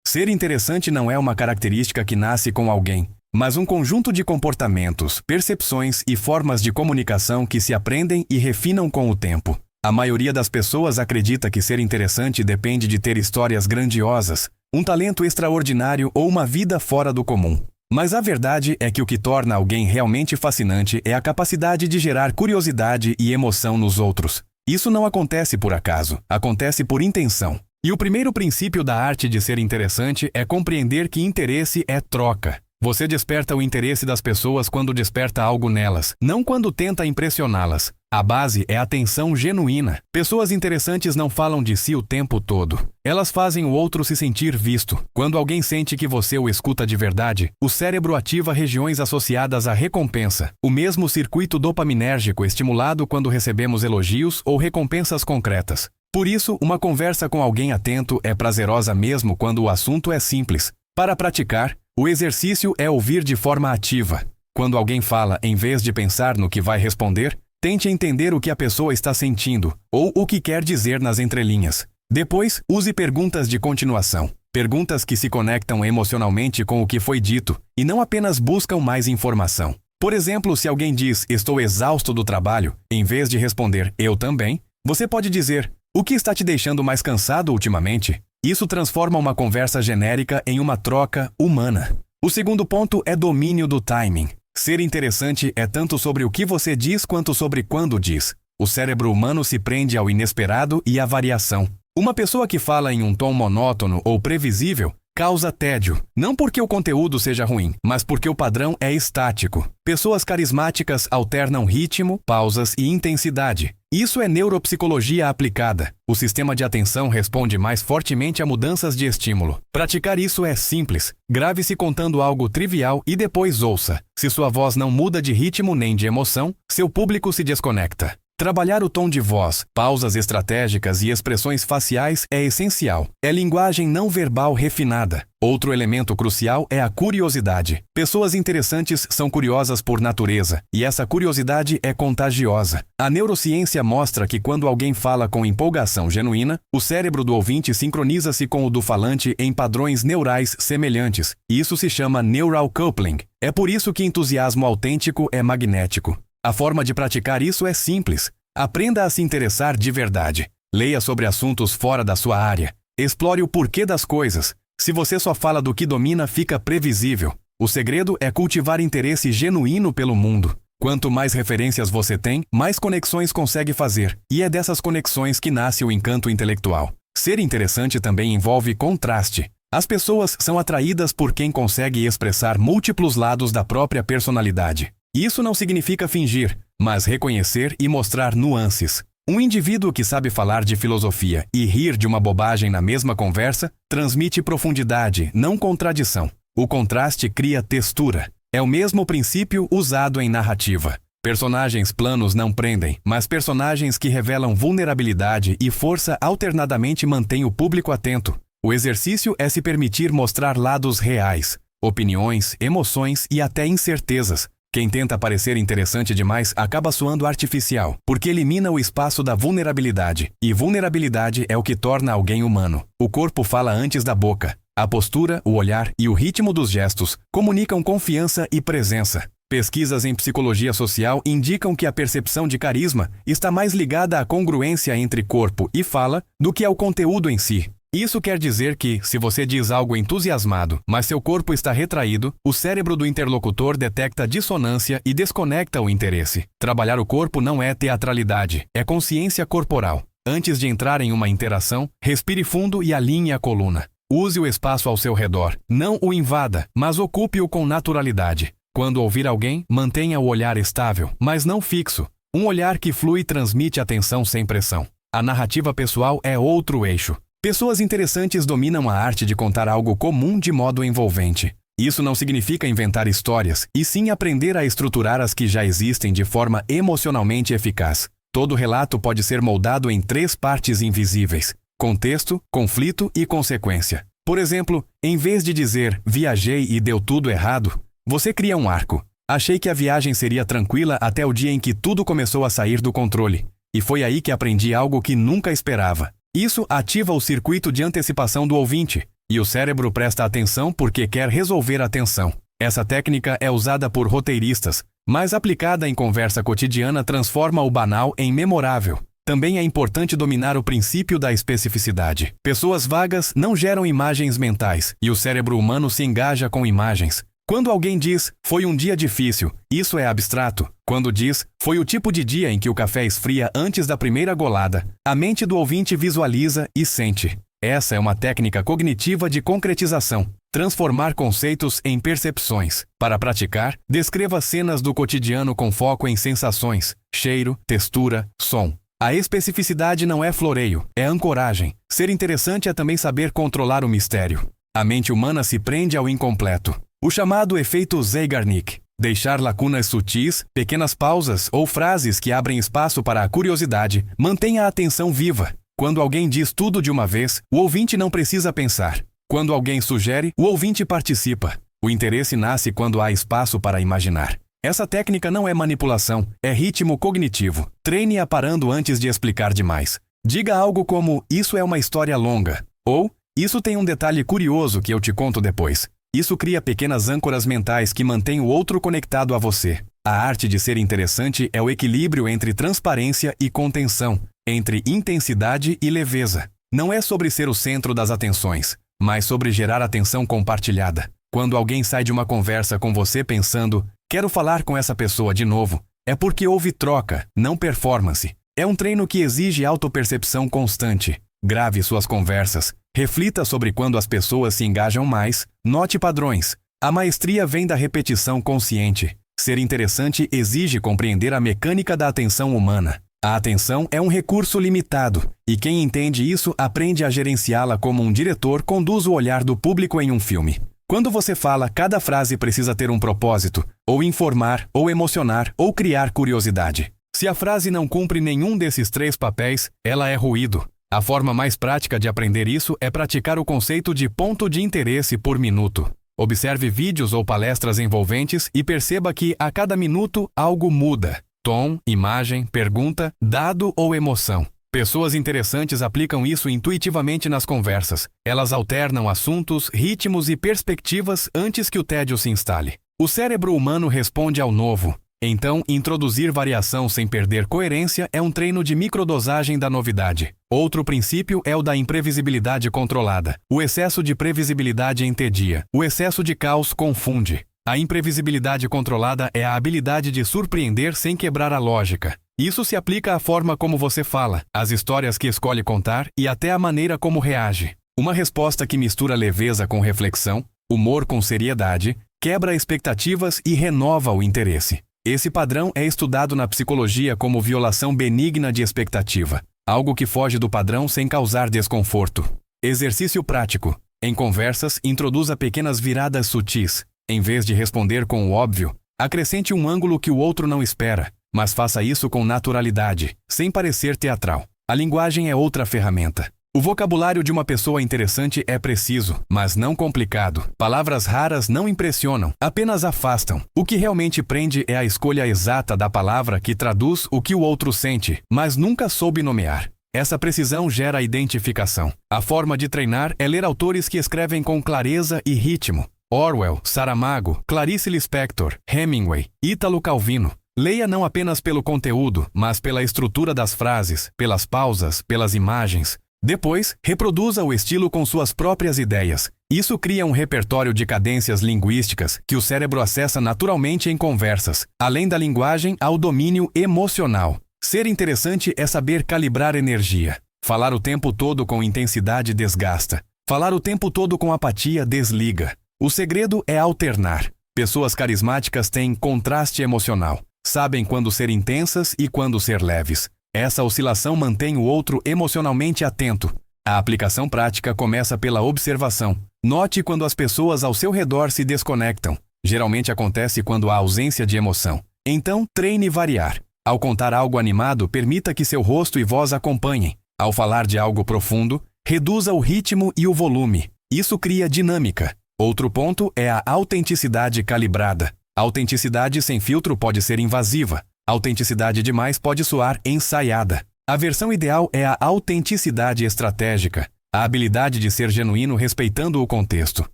Ser interessante não é uma característica que nasce com alguém, mas um conjunto de comportamentos, percepções e formas de comunicação que se aprendem e refinam com o tempo. A maioria das pessoas acredita que ser interessante depende de ter histórias grandiosas, um talento extraordinário ou uma vida fora do comum. Mas a verdade é que o que torna alguém realmente fascinante é a capacidade de gerar curiosidade e emoção nos outros. Isso não acontece por acaso, acontece por intenção. E o primeiro princípio da arte de ser interessante é compreender que interesse é troca. Você desperta o interesse das pessoas quando desperta algo nelas, não quando tenta impressioná-las. A base é a atenção genuína. Pessoas interessantes não falam de si o tempo todo. Elas fazem o outro se sentir visto. Quando alguém sente que você o escuta de verdade, o cérebro ativa regiões associadas à recompensa. O mesmo circuito dopaminérgico estimulado quando recebemos elogios ou recompensas concretas. Por isso, uma conversa com alguém atento é prazerosa mesmo quando o assunto é simples. Para praticar, o exercício é ouvir de forma ativa. Quando alguém fala, em vez de pensar no que vai responder, tente entender o que a pessoa está sentindo, ou o que quer dizer nas entrelinhas. Depois, use perguntas de continuação. Perguntas que se conectam emocionalmente com o que foi dito, e não apenas buscam mais informação. Por exemplo, se alguém diz, estou exausto do trabalho, em vez de responder, eu também, você pode dizer, o que está te deixando mais cansado ultimamente? Isso transforma uma conversa genérica em uma troca humana. O segundo ponto é domínio do timing. Ser interessante é tanto sobre o que você diz quanto sobre quando diz. O cérebro humano se prende ao inesperado e à variação. Uma pessoa que fala em um tom monótono ou previsível causa tédio, não porque o conteúdo seja ruim, mas porque o padrão é estático. Pessoas carismáticas alternam ritmo, pausas e intensidade. Isso é neuropsicologia aplicada. O sistema de atenção responde mais fortemente a mudanças de estímulo. Praticar isso é simples. Grave-se contando algo trivial e depois ouça. Se sua voz não muda de ritmo nem de emoção, seu público se desconecta. Trabalhar o tom de voz, pausas estratégicas e expressões faciais é essencial. É linguagem não verbal refinada. Outro elemento crucial é a curiosidade. Pessoas interessantes são curiosas por natureza, e essa curiosidade é contagiosa. A neurociência mostra que quando alguém fala com empolgação genuína, o cérebro do ouvinte sincroniza-se com o do falante em padrões neurais semelhantes. Isso se chama neural coupling. É por isso que entusiasmo autêntico é magnético. A forma de praticar isso é simples. Aprenda a se interessar de verdade. Leia sobre assuntos fora da sua área. Explore o porquê das coisas. Se você só fala do que domina, fica previsível. O segredo é cultivar interesse genuíno pelo mundo. Quanto mais referências você tem, mais conexões consegue fazer. E é dessas conexões que nasce o encanto intelectual. Ser interessante também envolve contraste. As pessoas são atraídas por quem consegue expressar múltiplos lados da própria personalidade. Isso não significa fingir, mas reconhecer e mostrar nuances. Um indivíduo que sabe falar de filosofia e rir de uma bobagem na mesma conversa transmite profundidade, não contradição. O contraste cria textura. É o mesmo princípio usado em narrativa. Personagens planos não prendem, mas personagens que revelam vulnerabilidade e força alternadamente mantêm o público atento. O exercício é se permitir mostrar lados reais, opiniões, emoções e até incertezas. Quem tenta parecer interessante demais acaba soando artificial, porque elimina o espaço da vulnerabilidade. E vulnerabilidade é o que torna alguém humano. O corpo fala antes da boca. A postura, o olhar e o ritmo dos gestos comunicam confiança e presença. Pesquisas em psicologia social indicam que a percepção de carisma está mais ligada à congruência entre corpo e fala do que ao conteúdo em si. Isso quer dizer que, se você diz algo entusiasmado, mas seu corpo está retraído, o cérebro do interlocutor detecta dissonância e desconecta o interesse. Trabalhar o corpo não é teatralidade, é consciência corporal. Antes de entrar em uma interação, respire fundo e alinhe a coluna. Use o espaço ao seu redor. Não o invada, mas ocupe-o com naturalidade. Quando ouvir alguém, mantenha o olhar estável, mas não fixo. Um olhar que flui transmite atenção sem pressão. A narrativa pessoal é outro eixo. Pessoas interessantes dominam a arte de contar algo comum de modo envolvente. Isso não significa inventar histórias, e sim aprender a estruturar as que já existem de forma emocionalmente eficaz. Todo relato pode ser moldado em 3 partes invisíveis: contexto, conflito e consequência. Por exemplo, em vez de dizer, viajei e deu tudo errado, você cria um arco. Achei que a viagem seria tranquila até o dia em que tudo começou a sair do controle. E foi aí que aprendi algo que nunca esperava. Isso ativa o circuito de antecipação do ouvinte. e o cérebro presta atenção porque quer resolver a tensão. Essa técnica é usada por roteiristas, mas aplicada em conversa cotidiana transforma o banal em memorável. Também é importante dominar o princípio da especificidade. Pessoas vagas não geram imagens mentais, e o cérebro humano se engaja com imagens. Quando alguém diz, foi um dia difícil, isso é abstrato. Quando diz, foi o tipo de dia em que o café esfria antes da primeira golada, a mente do ouvinte visualiza e sente. Essa é uma técnica cognitiva de concretização. Transformar conceitos em percepções. Para praticar, descreva cenas do cotidiano com foco em sensações, cheiro, textura, som. A especificidade não é floreio, é ancoragem. Ser interessante é também saber controlar o mistério. A mente humana se prende ao incompleto. O chamado efeito Zeigarnik. Deixar lacunas sutis, pequenas pausas ou frases que abrem espaço para a curiosidade, mantenha a atenção viva. Quando alguém diz tudo de uma vez, o ouvinte não precisa pensar. Quando alguém sugere, o ouvinte participa. O interesse nasce quando há espaço para imaginar. Essa técnica não é manipulação, é ritmo cognitivo. Treine-a parando antes de explicar demais. Diga algo como, isso é uma história longa. Ou, isso tem um detalhe curioso que eu te conto depois. Isso cria pequenas âncoras mentais que mantêm o outro conectado a você. A arte de ser interessante é o equilíbrio entre transparência e contenção, entre intensidade e leveza. Não é sobre ser o centro das atenções, mas sobre gerar atenção compartilhada. Quando alguém sai de uma conversa com você pensando, quero falar com essa pessoa de novo, é porque houve troca, não performance. É um treino que exige autopercepção constante. Grave suas conversas. Reflita sobre quando as pessoas se engajam mais. Note padrões. A maestria vem da repetição consciente. Ser interessante exige compreender a mecânica da atenção humana. A atenção é um recurso limitado, e quem entende isso aprende a gerenciá-la como um diretor conduz o olhar do público em um filme. Quando você fala, cada frase precisa ter um propósito, ou informar, ou emocionar, ou criar curiosidade. Se a frase não cumpre nenhum desses 3 papéis, ela é ruído. A forma mais prática de aprender isso é praticar o conceito de ponto de interesse por minuto. Observe vídeos ou palestras envolventes e perceba que, a cada minuto, algo muda. Tom, imagem, pergunta, dado ou emoção. Pessoas interessantes aplicam isso intuitivamente nas conversas. Elas alternam assuntos, ritmos e perspectivas antes que o tédio se instale. O cérebro humano responde ao novo. Então, introduzir variação sem perder coerência é um treino de microdosagem da novidade. Outro princípio é o da imprevisibilidade controlada. O excesso de previsibilidade entedia. O excesso de caos confunde. A imprevisibilidade controlada é a habilidade de surpreender sem quebrar a lógica. Isso se aplica à forma como você fala, às histórias que escolhe contar e até à maneira como reage. Uma resposta que mistura leveza com reflexão, humor com seriedade, quebra expectativas e renova o interesse. Esse padrão é estudado na psicologia como violação benigna de expectativa, algo que foge do padrão sem causar desconforto. Exercício prático. Em conversas, introduza pequenas viradas sutis. Em vez de responder com o óbvio, acrescente um ângulo que o outro não espera, mas faça isso com naturalidade, sem parecer teatral. A linguagem é outra ferramenta. O vocabulário de uma pessoa interessante é preciso, mas não complicado. Palavras raras não impressionam, apenas afastam. O que realmente prende é a escolha exata da palavra que traduz o que o outro sente, mas nunca soube nomear. Essa precisão gera identificação. A forma de treinar é ler autores que escrevem com clareza e ritmo. Orwell, Saramago, Clarice Lispector, Hemingway, Ítalo Calvino. Leia não apenas pelo conteúdo, mas pela estrutura das frases, pelas pausas, pelas imagens. Depois, reproduza o estilo com suas próprias ideias. Isso cria um repertório de cadências linguísticas que o cérebro acessa naturalmente em conversas. Além da linguagem, há o domínio emocional. Ser interessante é saber calibrar energia. Falar o tempo todo com intensidade desgasta. Falar o tempo todo com apatia desliga. O segredo é alternar. Pessoas carismáticas têm contraste emocional. Sabem quando ser intensas e quando ser leves. Essa oscilação mantém o outro emocionalmente atento. A aplicação prática começa pela observação. Note quando as pessoas ao seu redor se desconectam. Geralmente acontece quando há ausência de emoção. Então, treine variar. Ao contar algo animado, permita que seu rosto e voz acompanhem. Ao falar de algo profundo, reduza o ritmo e o volume. Isso cria dinâmica. Outro ponto é a autenticidade calibrada. Autenticidade sem filtro pode ser invasiva. Autenticidade demais pode soar ensaiada. A versão ideal é a autenticidade estratégica. A habilidade de ser genuíno respeitando o contexto.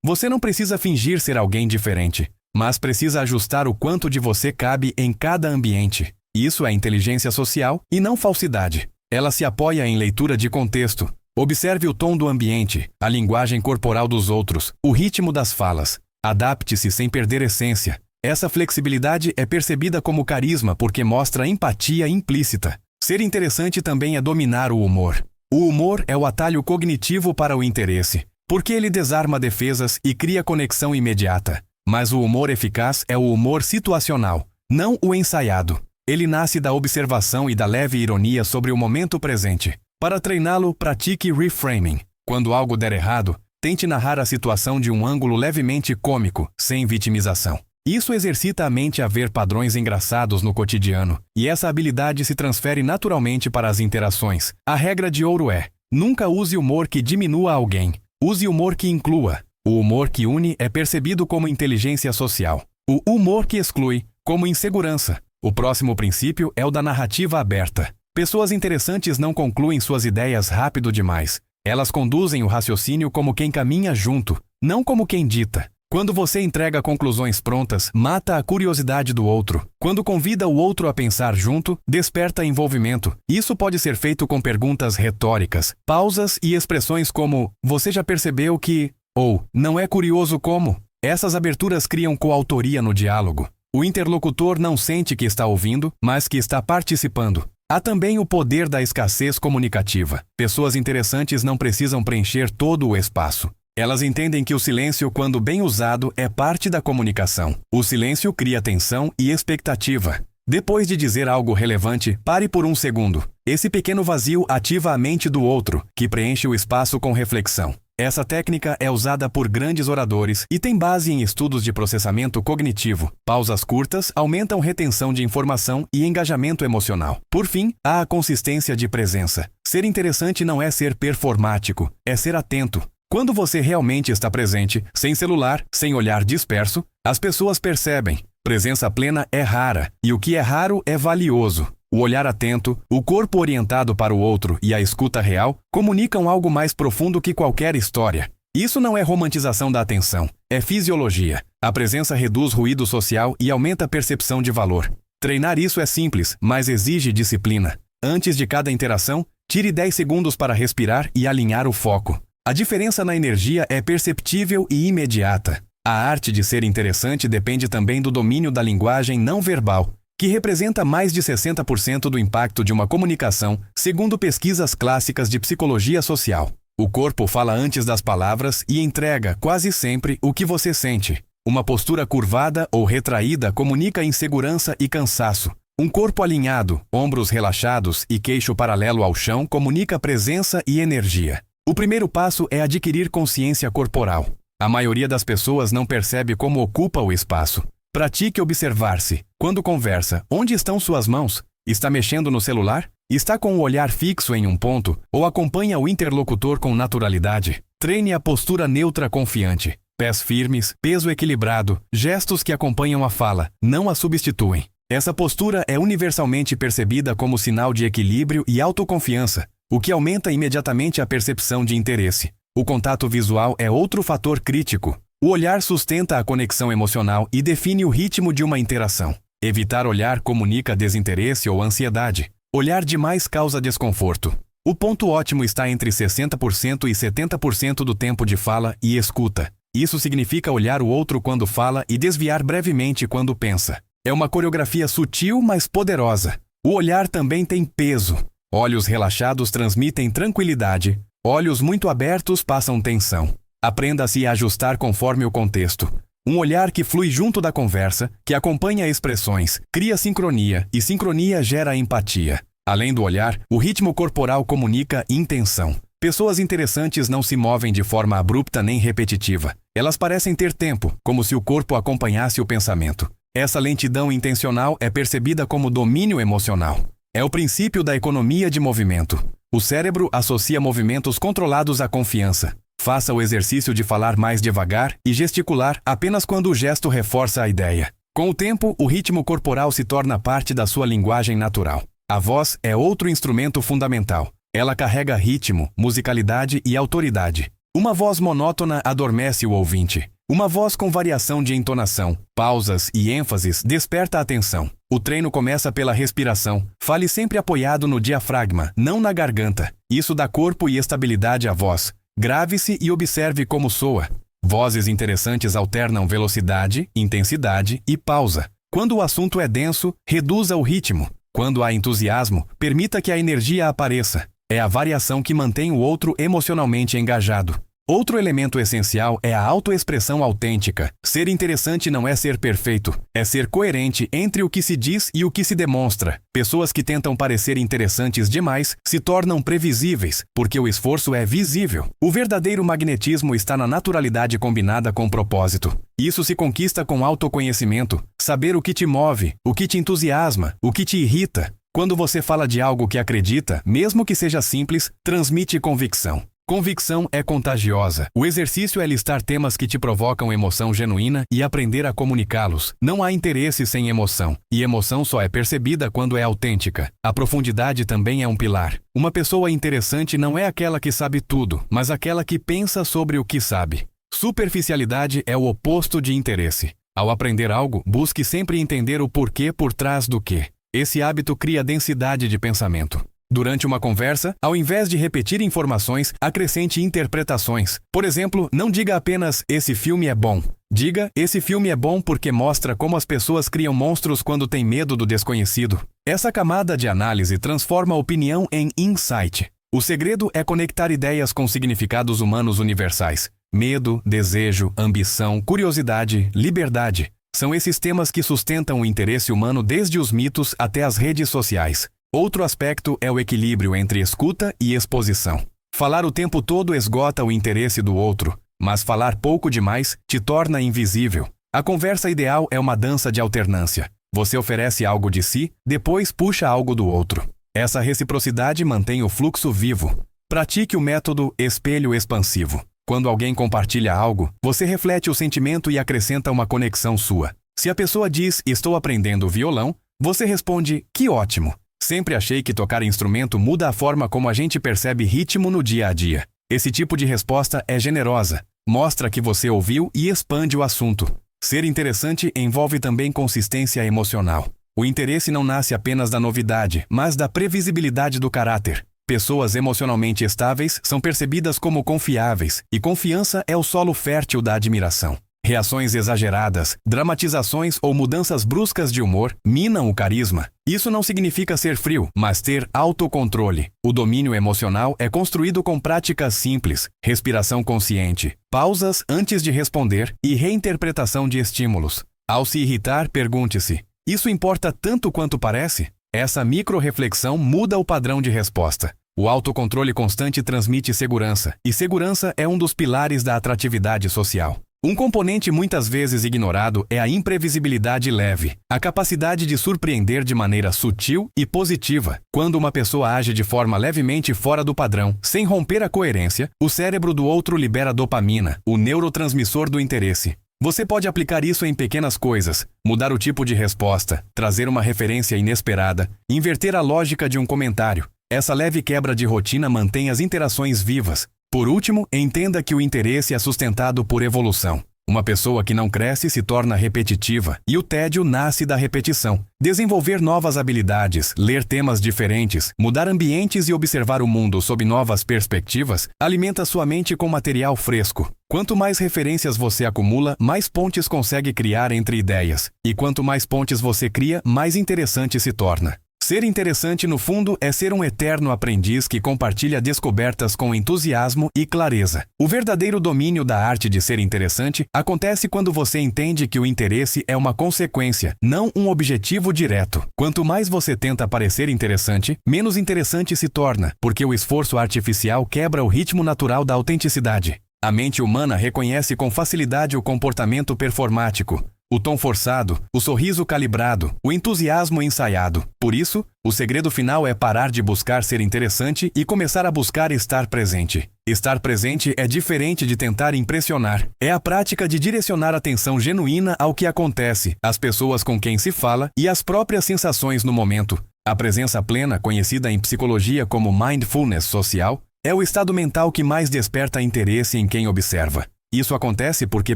Você não precisa fingir ser alguém diferente, mas precisa ajustar o quanto de você cabe em cada ambiente. Isso é inteligência social e não falsidade. Ela se apoia em leitura de contexto. Observe o tom do ambiente, a linguagem corporal dos outros, o ritmo das falas. Adapte-se sem perder essência. Essa flexibilidade é percebida como carisma porque mostra empatia implícita. Ser interessante também é dominar o humor. O humor é o atalho cognitivo para o interesse, porque ele desarma defesas e cria conexão imediata. Mas o humor eficaz é o humor situacional, não o ensaiado. Ele nasce da observação e da leve ironia sobre o momento presente. Para treiná-lo, pratique reframing. Quando algo der errado, tente narrar a situação de um ângulo levemente cômico, sem vitimização. Isso exercita a mente a ver padrões engraçados no cotidiano, e essa habilidade se transfere naturalmente para as interações. A regra de ouro é: nunca use humor que diminua alguém. Use humor que inclua. O humor que une é percebido como inteligência social. O humor que exclui, como insegurança. O próximo princípio é o da narrativa aberta. Pessoas interessantes não concluem suas ideias rápido demais. Elas conduzem o raciocínio como quem caminha junto, não como quem dita. Quando você entrega conclusões prontas, mata a curiosidade do outro. Quando convida o outro a pensar junto, desperta envolvimento. Isso pode ser feito com perguntas retóricas, pausas e expressões como "Você já percebeu que?" ou "Não é curioso como?" Essas aberturas criam coautoria no diálogo. O interlocutor não sente que está ouvindo, mas que está participando. Há também o poder da escassez comunicativa. Pessoas interessantes não precisam preencher todo o espaço. Elas entendem que o silêncio, quando bem usado, é parte da comunicação. O silêncio cria tensão e expectativa. Depois de dizer algo relevante, pare por um segundo. Esse pequeno vazio ativa a mente do outro, que preenche o espaço com reflexão. Essa técnica é usada por grandes oradores e tem base em estudos de processamento cognitivo. Pausas curtas aumentam retenção de informação e engajamento emocional. Por fim, há a consistência de presença. Ser interessante não é ser performático, é ser atento. Quando você realmente está presente, sem celular, sem olhar disperso, as pessoas percebem. Presença plena é rara, e o que é raro é valioso. O olhar atento, o corpo orientado para o outro e a escuta real comunicam algo mais profundo que qualquer história. Isso não é romantização da atenção, é fisiologia. A presença reduz ruído social e aumenta a percepção de valor. Treinar isso é simples, mas exige disciplina. Antes de cada interação, tire 10 segundos para respirar e alinhar o foco. A diferença na energia é perceptível e imediata. A arte de ser interessante depende também do domínio da linguagem não verbal, que representa mais de 60% do impacto de uma comunicação, segundo pesquisas clássicas de psicologia social. O corpo fala antes das palavras e entrega, quase sempre, o que você sente. Uma postura curvada ou retraída comunica insegurança e cansaço. Um corpo alinhado, ombros relaxados e queixo paralelo ao chão comunica presença e energia. O primeiro passo é adquirir consciência corporal. A maioria das pessoas não percebe como ocupa o espaço. Pratique observar-se. Quando conversa, onde estão suas mãos? Está mexendo no celular? Está com o olhar fixo em um ponto? Ou acompanha o interlocutor com naturalidade? Treine a postura neutra confiante. Pés firmes, peso equilibrado, gestos que acompanham a fala, não a substituem. Essa postura é universalmente percebida como sinal de equilíbrio e autoconfiança, o que aumenta imediatamente a percepção de interesse. O contato visual é outro fator crítico. O olhar sustenta a conexão emocional e define o ritmo de uma interação. Evitar olhar comunica desinteresse ou ansiedade. Olhar demais causa desconforto. O ponto ótimo está entre 60% e 70% do tempo de fala e escuta. Isso significa olhar o outro quando fala e desviar brevemente quando pensa. É uma coreografia sutil, mas poderosa. O olhar também tem peso. Olhos relaxados transmitem tranquilidade. Olhos muito abertos passam tensão. Aprenda a se ajustar conforme o contexto. Um olhar que flui junto da conversa, que acompanha expressões, cria sincronia, e sincronia gera empatia. Além do olhar, o ritmo corporal comunica intenção. Pessoas interessantes não se movem de forma abrupta nem repetitiva. Elas parecem ter tempo, como se o corpo acompanhasse o pensamento. Essa lentidão intencional é percebida como domínio emocional. É o princípio da economia de movimento. O cérebro associa movimentos controlados à confiança. Faça o exercício de falar mais devagar e gesticular apenas quando o gesto reforça a ideia. Com o tempo, o ritmo corporal se torna parte da sua linguagem natural. A voz é outro instrumento fundamental. Ela carrega ritmo, musicalidade e autoridade. Uma voz monótona adormece o ouvinte. Uma voz com variação de entonação, pausas e ênfases desperta a atenção. O treino começa pela respiração. Fale sempre apoiado no diafragma, não na garganta. Isso dá corpo e estabilidade à voz. Grave-se e observe como soa. Vozes interessantes alternam velocidade, intensidade e pausa. Quando o assunto é denso, reduza o ritmo. Quando há entusiasmo, permita que a energia apareça. É a variação que mantém o outro emocionalmente engajado. Outro elemento essencial é a autoexpressão autêntica. Ser interessante não é ser perfeito, é ser coerente entre o que se diz e o que se demonstra. Pessoas que tentam parecer interessantes demais se tornam previsíveis, porque o esforço é visível. O verdadeiro magnetismo está na naturalidade combinada com propósito. Isso se conquista com autoconhecimento, saber o que te move, o que te entusiasma, o que te irrita. Quando você fala de algo que acredita, mesmo que seja simples, transmite convicção. Convicção é contagiosa. O exercício é listar temas que te provocam emoção genuína e aprender a comunicá-los. Não há interesse sem emoção, e emoção só é percebida quando é autêntica. A profundidade também é um pilar. Uma pessoa interessante não é aquela que sabe tudo, mas aquela que pensa sobre o que sabe. Superficialidade é o oposto de interesse. Ao aprender algo, busque sempre entender o porquê por trás do quê. Esse hábito cria densidade de pensamento. Durante uma conversa, ao invés de repetir informações, acrescente interpretações. Por exemplo, não diga apenas "esse filme é bom". Diga "esse filme é bom porque mostra como as pessoas criam monstros quando têm medo do desconhecido". Essa camada de análise transforma a opinião em insight. O segredo é conectar ideias com significados humanos universais. Medo, desejo, ambição, curiosidade, liberdade. São esses temas que sustentam o interesse humano desde os mitos até as redes sociais. Outro aspecto é o equilíbrio entre escuta e exposição. Falar o tempo todo esgota o interesse do outro, mas falar pouco demais te torna invisível. A conversa ideal é uma dança de alternância. Você oferece algo de si, depois puxa algo do outro. Essa reciprocidade mantém o fluxo vivo. Pratique o método espelho expansivo. Quando alguém compartilha algo, você reflete o sentimento e acrescenta uma conexão sua. Se a pessoa diz "estou aprendendo violão", você responde "que ótimo". Sempre achei que tocar instrumento muda a forma como a gente percebe ritmo no dia a dia. Esse tipo de resposta é generosa, mostra que você ouviu e expande o assunto. Ser interessante envolve também consistência emocional. O interesse não nasce apenas da novidade, mas da previsibilidade do caráter. Pessoas emocionalmente estáveis são percebidas como confiáveis, e confiança é o solo fértil da admiração. Reações exageradas, dramatizações ou mudanças bruscas de humor minam o carisma. Isso não significa ser frio, mas ter autocontrole. O domínio emocional é construído com práticas simples, respiração consciente, pausas antes de responder e reinterpretação de estímulos. Ao se irritar, pergunte-se: isso importa tanto quanto parece? Essa micro-reflexão muda o padrão de resposta. O autocontrole constante transmite segurança, e segurança é um dos pilares da atratividade social. Um componente muitas vezes ignorado é a imprevisibilidade leve, a capacidade de surpreender de maneira sutil e positiva. Quando uma pessoa age de forma levemente fora do padrão, sem romper a coerência, o cérebro do outro libera dopamina, o neurotransmissor do interesse. Você pode aplicar isso em pequenas coisas, mudar o tipo de resposta, trazer uma referência inesperada, inverter a lógica de um comentário. Essa leve quebra de rotina mantém as interações vivas. Por último, entenda que o interesse é sustentado por evolução. Uma pessoa que não cresce se torna repetitiva, e o tédio nasce da repetição. Desenvolver novas habilidades, ler temas diferentes, mudar ambientes e observar o mundo sob novas perspectivas alimenta sua mente com material fresco. Quanto mais referências você acumula, mais pontes consegue criar entre ideias. E quanto mais pontes você cria, mais interessante se torna. Ser interessante, no fundo, é ser um eterno aprendiz que compartilha descobertas com entusiasmo e clareza. O verdadeiro domínio da arte de ser interessante acontece quando você entende que o interesse é uma consequência, não um objetivo direto. Quanto mais você tenta parecer interessante, menos interessante se torna, porque o esforço artificial quebra o ritmo natural da autenticidade. A mente humana reconhece com facilidade o comportamento performático. O tom forçado, o sorriso calibrado, o entusiasmo ensaiado. Por isso, o segredo final é parar de buscar ser interessante e começar a buscar estar presente. Estar presente é diferente de tentar impressionar. É a prática de direcionar atenção genuína ao que acontece, às pessoas com quem se fala e às próprias sensações no momento. A presença plena, conhecida em psicologia como mindfulness social, é o estado mental que mais desperta interesse em quem observa. Isso acontece porque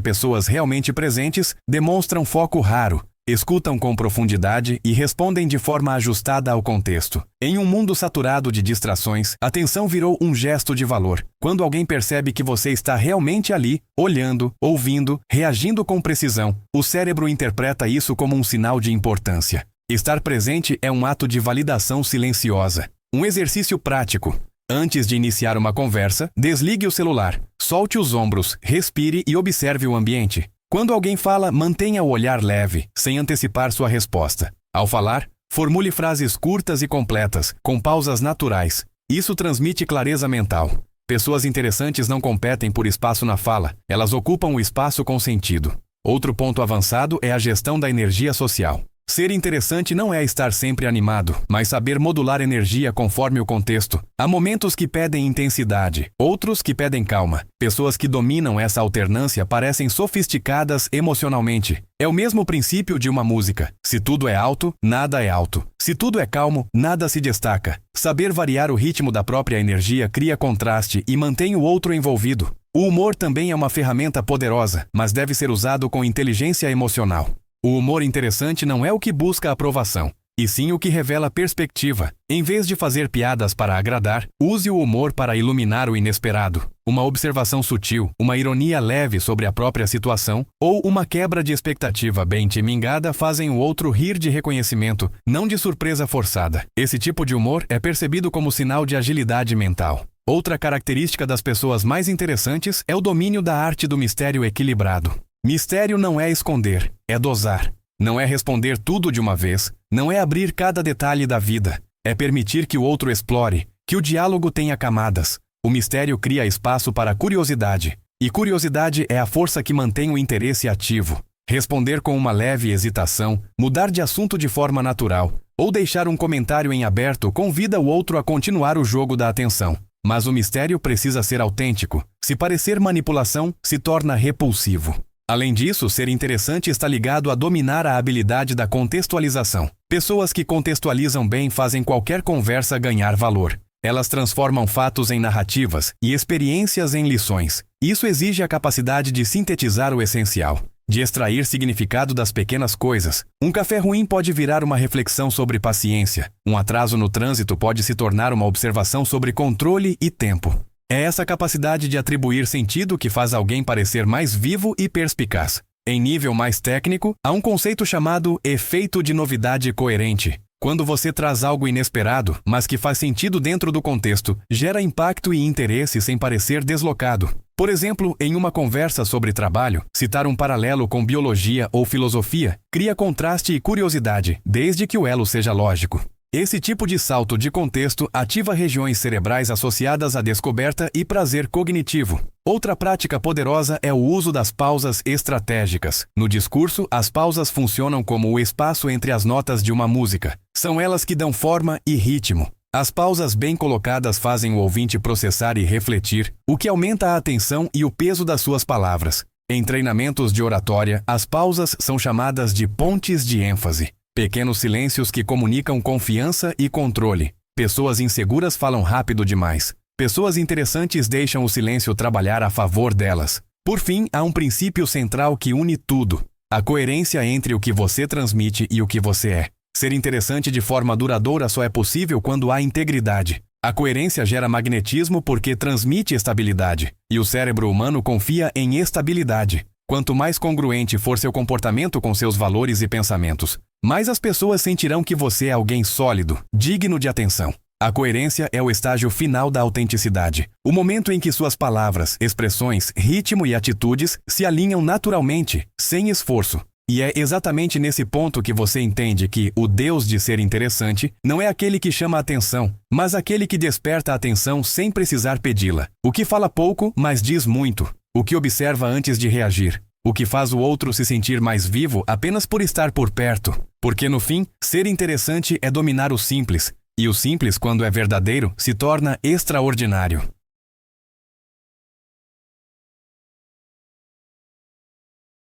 pessoas realmente presentes demonstram foco raro, escutam com profundidade e respondem de forma ajustada ao contexto. Em um mundo saturado de distrações, a atenção virou um gesto de valor. Quando alguém percebe que você está realmente ali, olhando, ouvindo, reagindo com precisão, o cérebro interpreta isso como um sinal de importância. Estar presente é um ato de validação silenciosa. Um exercício prático. Antes de iniciar uma conversa, desligue o celular, solte os ombros, respire e observe o ambiente. Quando alguém fala, mantenha o olhar leve, sem antecipar sua resposta. Ao falar, formule frases curtas e completas, com pausas naturais. Isso transmite clareza mental. Pessoas interessantes não competem por espaço na fala, elas ocupam o espaço com sentido. Outro ponto avançado é a gestão da energia social. Ser interessante não é estar sempre animado, mas saber modular energia conforme o contexto. Há momentos que pedem intensidade, outros que pedem calma. Pessoas que dominam essa alternância parecem sofisticadas emocionalmente. É o mesmo princípio de uma música. Se tudo é alto, nada é alto. Se tudo é calmo, nada se destaca. Saber variar o ritmo da própria energia cria contraste e mantém o outro envolvido. O humor também é uma ferramenta poderosa, mas deve ser usado com inteligência emocional. O humor interessante não é o que busca aprovação, e sim o que revela perspectiva. Em vez de fazer piadas para agradar, use o humor para iluminar o inesperado. Uma observação sutil, uma ironia leve sobre a própria situação, ou uma quebra de expectativa bem timingada fazem o outro rir de reconhecimento, não de surpresa forçada. Esse tipo de humor é percebido como sinal de agilidade mental. Outra característica das pessoas mais interessantes é o domínio da arte do mistério equilibrado. Mistério não é esconder, é dosar. Não é responder tudo de uma vez, não é abrir cada detalhe da vida. É permitir que o outro explore, que o diálogo tenha camadas. O mistério cria espaço para curiosidade, e curiosidade é a força que mantém o interesse ativo. Responder com uma leve hesitação, mudar de assunto de forma natural, ou deixar um comentário em aberto convida o outro a continuar o jogo da atenção. Mas o mistério precisa ser autêntico. Se parecer manipulação, se torna repulsivo. Além disso, ser interessante está ligado a dominar a habilidade da contextualização. Pessoas que contextualizam bem fazem qualquer conversa ganhar valor. Elas transformam fatos em narrativas e experiências em lições. Isso exige a capacidade de sintetizar o essencial, de extrair significado das pequenas coisas. Um café ruim pode virar uma reflexão sobre paciência. Um atraso no trânsito pode se tornar uma observação sobre controle e tempo. É essa capacidade de atribuir sentido que faz alguém parecer mais vivo e perspicaz. Em nível mais técnico, há um conceito chamado efeito de novidade coerente. Quando você traz algo inesperado, mas que faz sentido dentro do contexto, gera impacto e interesse sem parecer deslocado. Por exemplo, em uma conversa sobre trabalho, citar um paralelo com biologia ou filosofia cria contraste e curiosidade, desde que o elo seja lógico. Esse tipo de salto de contexto ativa regiões cerebrais associadas à descoberta e prazer cognitivo. Outra prática poderosa é o uso das pausas estratégicas. No discurso, as pausas funcionam como o espaço entre as notas de uma música. São elas que dão forma e ritmo. As pausas bem colocadas fazem o ouvinte processar e refletir, o que aumenta a atenção e o peso das suas palavras. Em treinamentos de oratória, as pausas são chamadas de pontes de ênfase. Pequenos silêncios que comunicam confiança e controle. Pessoas inseguras falam rápido demais. Pessoas interessantes deixam o silêncio trabalhar a favor delas. Por fim, há um princípio central que une tudo: a coerência entre o que você transmite e o que você é. Ser interessante de forma duradoura só é possível quando há integridade. A coerência gera magnetismo porque transmite estabilidade, e o cérebro humano confia em estabilidade. Quanto mais congruente for seu comportamento com seus valores e pensamentos, mais as pessoas sentirão que você é alguém sólido, digno de atenção. A coerência é o estágio final da autenticidade, o momento em que suas palavras, expressões, ritmo e atitudes se alinham naturalmente, sem esforço. E é exatamente nesse ponto que você entende que o Deus de ser interessante não é aquele que chama a atenção, mas aquele que desperta a atenção sem precisar pedi-la. O que fala pouco, mas diz muito. O que observa antes de reagir. O que faz o outro se sentir mais vivo apenas por estar por perto. Porque no fim, ser interessante é dominar o simples. E o simples, quando é verdadeiro, se torna extraordinário.